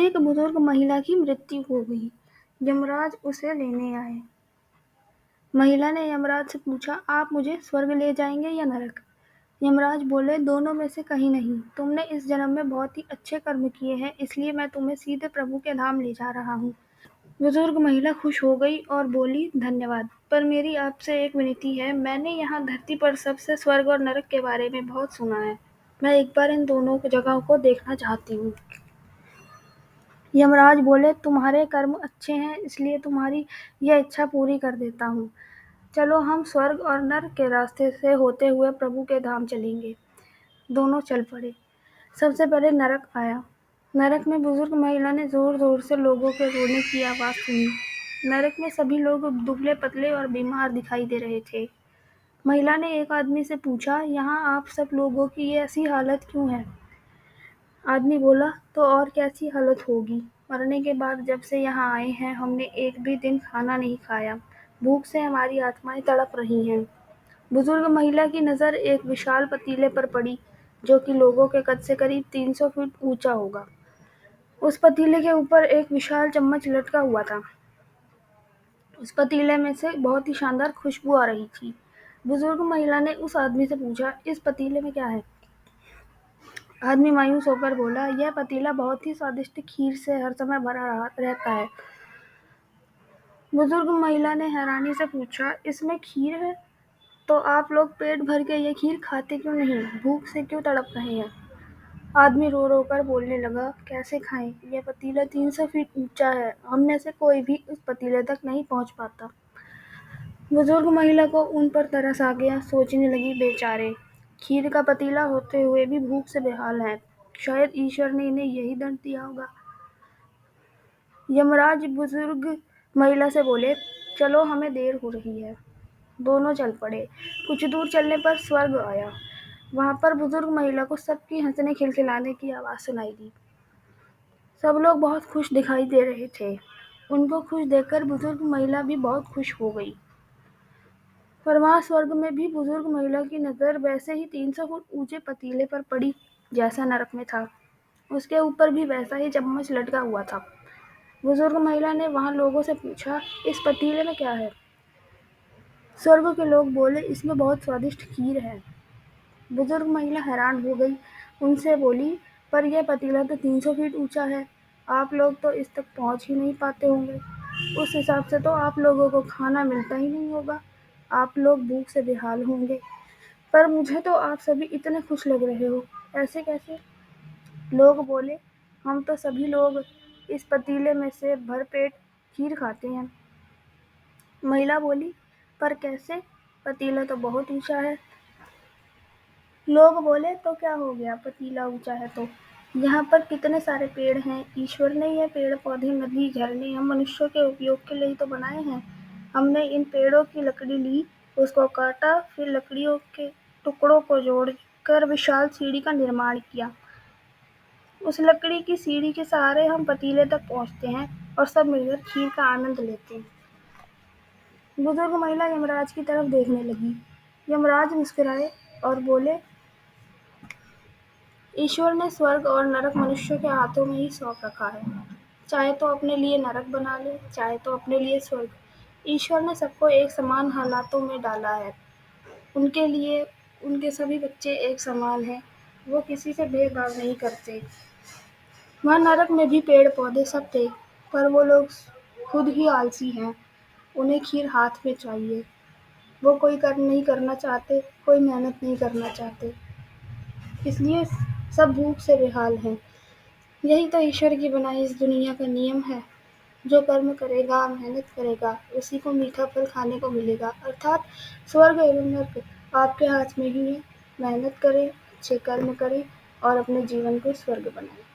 एक बुजुर्ग महिला की मृत्यु हो गई। यमराज उसे लेने आए। महिला ने यमराज से पूछा, आप मुझे स्वर्ग ले जाएंगे या नरक? यमराज बोले, दोनों में से कहीं नहीं। तुमने इस जन्म में बहुत ही अच्छे कर्म किए हैं, इसलिए मैं तुम्हें सीधे प्रभु के धाम ले जा रहा हूँ। बुजुर्ग महिला खुश हो गई और बोली, धन्यवाद, पर मेरी आपसे एक विनती है। मैंने यहाँ धरती पर सबसे स्वर्ग और नरक के बारे में बहुत सुना है। मैं एक बार इन दोनों जगहों को देखना चाहती हूँ। यमराज बोले, तुम्हारे कर्म अच्छे हैं, इसलिए तुम्हारी यह इच्छा पूरी कर देता हूँ। चलो, हम स्वर्ग और नरक के रास्ते से होते हुए प्रभु के धाम चलेंगे। दोनों चल पड़े। सबसे पहले नरक आया। नरक में बुजुर्ग महिला ने जोर-जोर से लोगों के रोने की आवाज़ सुनी। नरक में सभी लोग दुबले-पतले और बीमार दिखाई दे रहे थे। महिला ने एक आदमी से पूछा, यहाँ आप सब लोगों की ये ऐसी हालत क्यों है? आदमी बोला, तो और कैसी हालत होगी? मरने के बाद जब से यहाँ आए हैं, हमने एक भी दिन खाना नहीं खाया। भूख से हमारी आत्माएं तड़प रही हैं। बुजुर्ग महिला की नज़र एक विशाल पतीले पर पड़ी, जो कि लोगों के कद से करीब 300 फीट ऊंचा होगा। उस पतीले के ऊपर एक विशाल चम्मच लटका हुआ था। उस पतीले में से बहुत ही शानदार खुशबू आ रही थी। बुजुर्ग महिला ने उस आदमी से पूछा, इस पतीले में क्या है? आदमी मायूस होकर बोला, यह पतीला बहुत ही स्वादिष्ट खीर से हर समय भरा रहता है। बुजुर्ग महिला ने हैरानी से पूछा, इसमें खीर है? तो आप लोग पेट भर के ये खीर खाते क्यों नहीं? भूख से क्यों तड़प रहे हैं? आदमी रो रो कर बोलने लगा, कैसे खाएं? यह पतीला 300 फीट ऊंचा है। हम में से कोई भी उस पतीले तक नहीं पहुंच पाता। बुजुर्ग महिला को उन पर तरस आ गया। सोचने लगी, बेचारे खीर का पतीला होते हुए भी भूख से बेहाल हैं। शायद ईश्वर ने इन्हें यही दंड दिया होगा। यमराज बुजुर्ग महिला से बोले, चलो, हमें देर हो रही है। दोनों चल पड़े। कुछ दूर चलने पर स्वर्ग आया। वहां पर बुजुर्ग महिला को सबकी हंसने खिलखिलाने की आवाज सुनाई दी। सब लोग बहुत खुश दिखाई दे रहे थे। उनको खुश देखकर बुजुर्ग महिला भी बहुत खुश हो गई। पर वहां स्वर्ग में भी बुजुर्ग महिला की नजर वैसे ही 300 फुट ऊंचे पतीले पर पड़ी, जैसा नरक में था। उसके ऊपर भी वैसा ही चम्मच लटका हुआ था। बुजुर्ग महिला ने वहां लोगों से पूछा, इस पतीले में क्या है? स्वर्ग के लोग बोले, इसमें बहुत स्वादिष्ट खीर है। बुजुर्ग महिला हैरान हो गई। उनसे बोली, पर यह पतीला तो 300 फीट ऊंचा है। आप लोग तो इस तक पहुंच ही नहीं पाते होंगे। उस हिसाब से तो आप लोगों को खाना मिलता ही नहीं होगा। आप लोग भूख से बेहाल होंगे। पर मुझे तो आप सभी इतने खुश लग रहे हो, ऐसे कैसे? लोग बोले, हम तो सभी लोग इस पतीले में से भरपेट खीर खाते हैं। महिला बोली, पर कैसे? पतीला तो बहुत ऊंचा है। लोग बोले, तो क्या हो गया, पतीला ऊंचा है तो? यहाँ पर कितने सारे पेड़ हैं। ईश्वर ने ये पेड़ पौधे, नदी, झरने हम मनुष्यों के उपयोग के लिए तो बनाए हैं। हमने इन पेड़ों की लकड़ी ली, उसको काटा, फिर लकड़ियों के टुकड़ों को जोड़कर विशाल सीढ़ी का निर्माण किया। उस लकड़ी की सीढ़ी के सहारे हम पतीले तक पहुँचते हैं और सब मिलकर खीर का आनंद लेते हैं। बुजुर्ग महिला यमराज की तरफ देखने लगी। यमराज मुस्कुराए और बोले, ईश्वर ने स्वर्ग और नरक मनुष्यों के हाथों में ही सौंप रखा है। चाहे तो अपने लिए नरक बना ले, चाहे तो अपने लिए स्वर्ग। ईश्वर ने सबको एक समान हालातों में डाला है। उनके लिए उनके सभी बच्चे एक समान हैं। वो किसी से भेदभाव नहीं करते। वहाँ नरक में भी पेड़ पौधे सब थे, पर वो लोग खुद ही आलसी हैं। उन्हें खीर हाथ में चाहिए। वो कोई कर्म नहीं करना चाहते, कोई मेहनत नहीं करना चाहते, इसलिए सब भूख से बेहाल हैं। यही तो ईश्वर की बनाई इस दुनिया का नियम है। जो कर्म करेगा, मेहनत करेगा, उसी को मीठा फल खाने को मिलेगा। अर्थात स्वर्ग एवं नरक आपके हाथ में ही है। मेहनत करें, अच्छे कर्म करें और अपने जीवन को स्वर्ग बनाएं।